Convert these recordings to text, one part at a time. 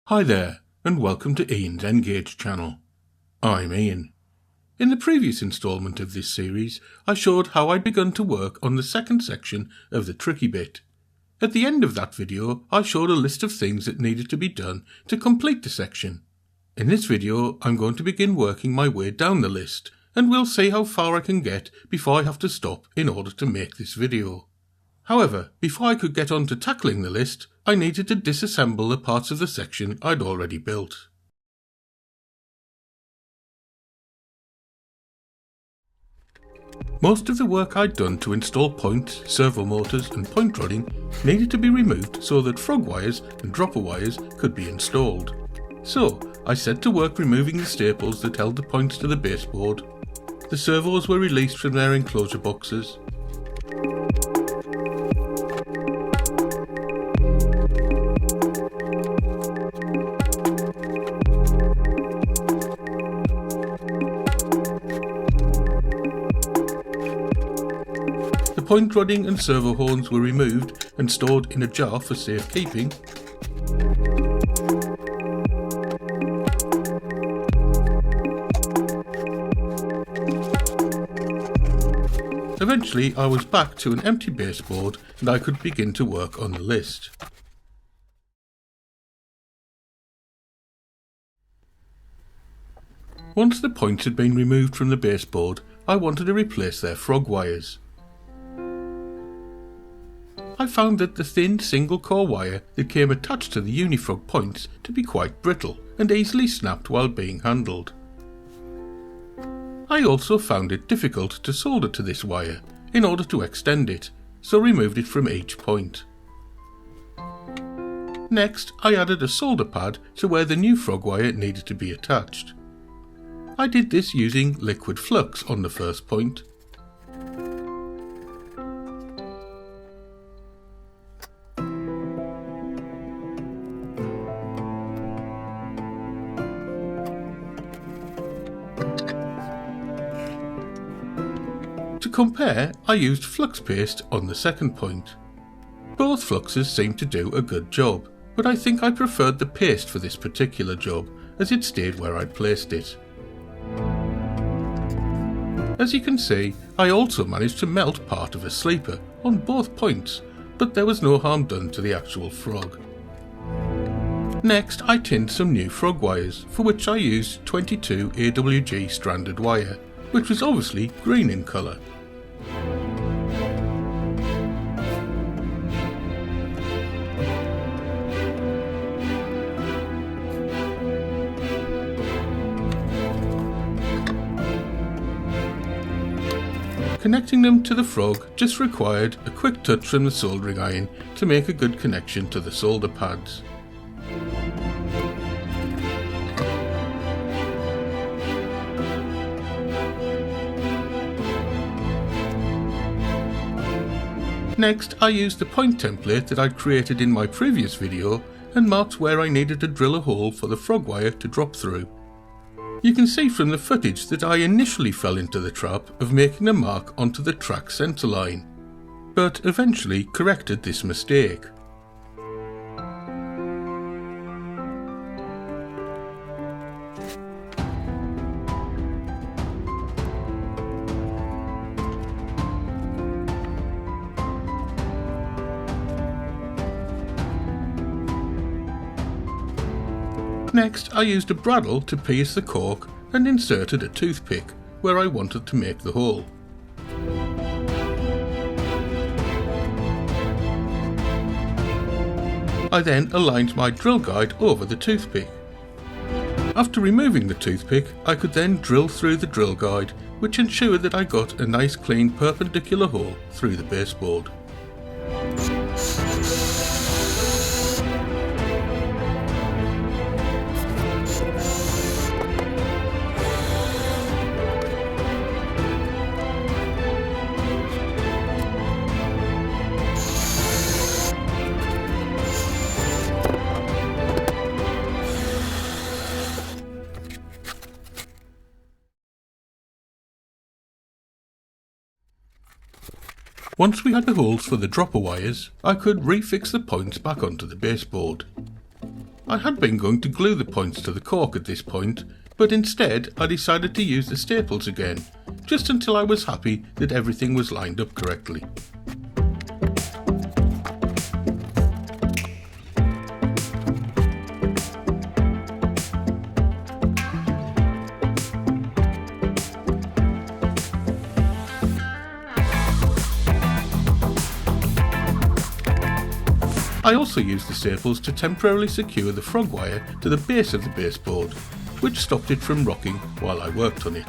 Hi there, and welcome to Ian's Engage channel. I'm Ian. In the previous instalment of this series, I showed how I'd begun to work on the second section of the tricky bit. At the end of that video, I showed a list of things that needed to be done to complete the section. In this video, I'm going to begin working my way down the list, and we'll see how far I can get before I have to stop in order to make this video. However, before I could get on to tackling the list, I needed to disassemble the parts of the section I'd already built. Most of the work I'd done to install points, servo motors and point rodding needed to be removed so that frog wires and dropper wires could be installed. So, I set to work removing the staples that held the points to the baseboard. The servos were released from their enclosure boxes. The point rodding and servo horns were removed and stored in a jar for safekeeping. Eventually I was back to an empty baseboard and I could begin to work on the list. Once the points had been removed from the baseboard, I wanted to replace their frog wires. I found that the thin single core wire that came attached to the unifrog points to be quite brittle and easily snapped while being handled. I also found it difficult to solder to this wire in order to extend it, so removed it from each point. Next, I added a solder pad to where the new frog wire needed to be attached. I did this using liquid flux on the first point. To compare, I used flux paste on the second point. Both fluxes seemed to do a good job, but I think I preferred the paste for this particular job as it stayed where I'd placed it. As you can see, I also managed to melt part of a sleeper on both points, but there was no harm done to the actual frog. Next, I tinned some new frog wires, for which I used 22 AWG stranded wire, which was obviously green in colour. Connecting them to the frog just required a quick touch from the soldering iron to make a good connection to the solder pads. Next, I used the point template that I'd created in my previous video and marked where I needed to drill a hole for the frog wire to drop through. You can see from the footage that I initially fell into the trap of making a mark onto the track centre line, but eventually corrected this mistake. Next, I used a bradawl to pierce the cork and inserted a toothpick where I wanted to make the hole. I then aligned my drill guide over the toothpick. After removing the toothpick, I could then drill through the drill guide, which ensured that I got a nice clean perpendicular hole through the baseboard. Once we had the holes for the dropper wires, I could refix the points back onto the baseboard. I had been going to glue the points to the cork at this point, but instead I decided to use the staples again, just until I was happy that everything was lined up correctly. I also used the staples to temporarily secure the frog wire to the base of the baseboard, which stopped it from rocking while I worked on it.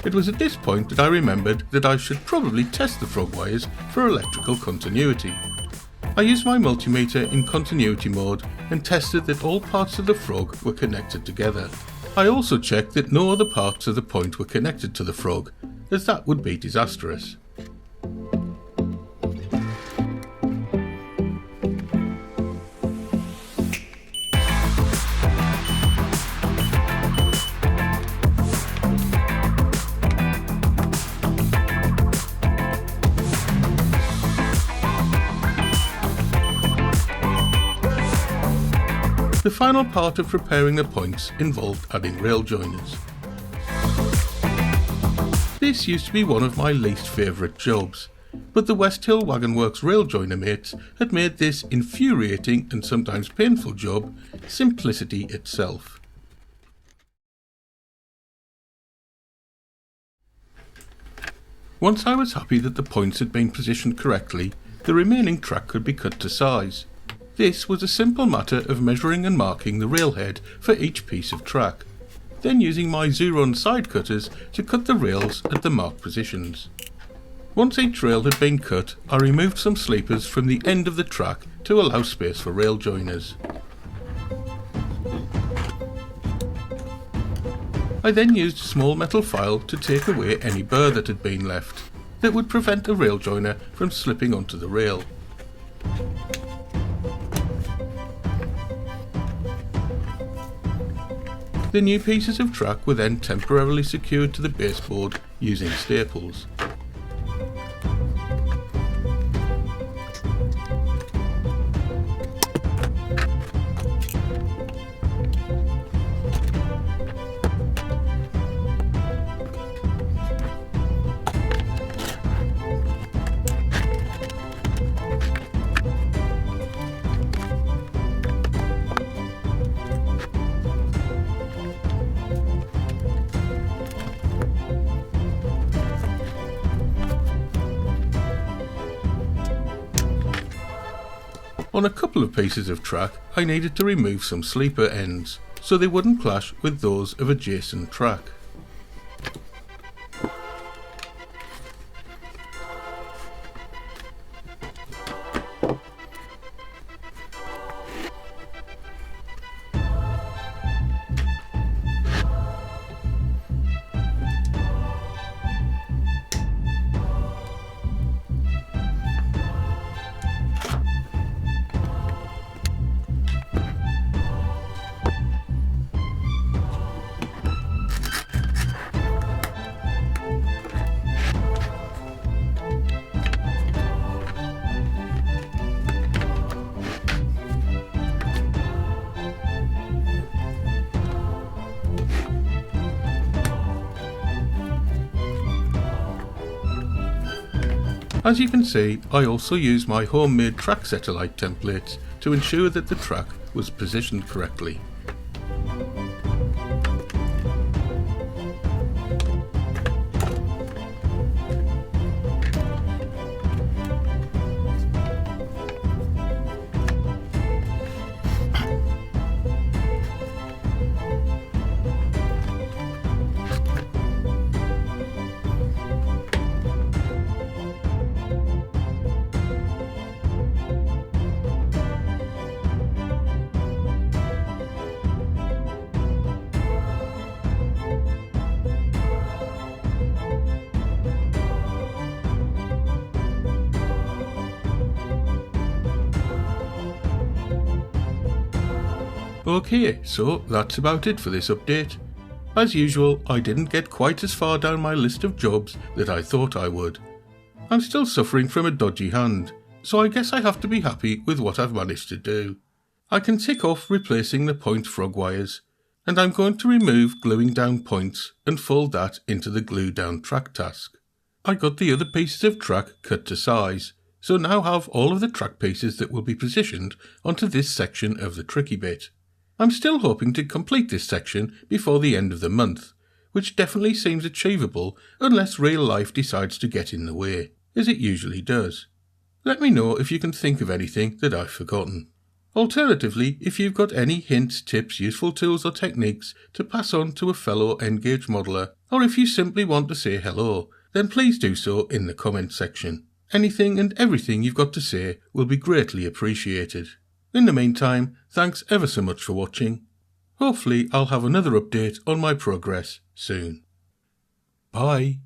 It was at this point that I remembered that I should probably test the frog wires for electrical continuity. I used my multimeter in continuity mode and tested that all parts of the frog were connected together. I also checked that no other parts of the point were connected to the frog, as that would be disastrous. The final part of preparing the points involved adding rail joiners. This used to be one of my least favourite jobs, but the West Hill Wagon Works rail joiner mates had made this infuriating and sometimes painful job simplicity itself. Once I was happy that the points had been positioned correctly, the remaining track could be cut to size. This was a simple matter of measuring and marking the railhead for each piece of track, then using my Zuron side cutters to cut the rails at the marked positions. Once each rail had been cut, I removed some sleepers from the end of the track to allow space for rail joiners. I then used a small metal file to take away any burr that had been left, that would prevent a rail joiner from slipping onto the rail. The new pieces of track were then temporarily secured to the baseboard using staples. On a couple of pieces of track, I needed to remove some sleeper ends, so they wouldn't clash with those of adjacent track. As you can see, I also used my homemade track satellite templates to ensure that the track was positioned correctly. Okay, so that's about it for this update. As usual, I didn't get quite as far down my list of jobs that I thought I would. I'm still suffering from a dodgy hand, so I guess I have to be happy with what I've managed to do. I can tick off replacing the point frog wires, and I'm going to remove gluing down points and fold that into the glue down track task. I got the other pieces of track cut to size, so now have all of the track pieces that will be positioned onto this section of the tricky bit. I'm still hoping to complete this section before the end of the month, which definitely seems achievable unless real life decides to get in the way, as it usually does. Let me know if you can think of anything that I've forgotten. Alternatively, if you've got any hints, tips, useful tools or techniques to pass on to a fellow N-Gage modeller, or if you simply want to say hello, then please do so in the comment section. Anything and everything you've got to say will be greatly appreciated. In the meantime, thanks ever so much for watching. Hopefully I'll have another update on my progress soon. Bye.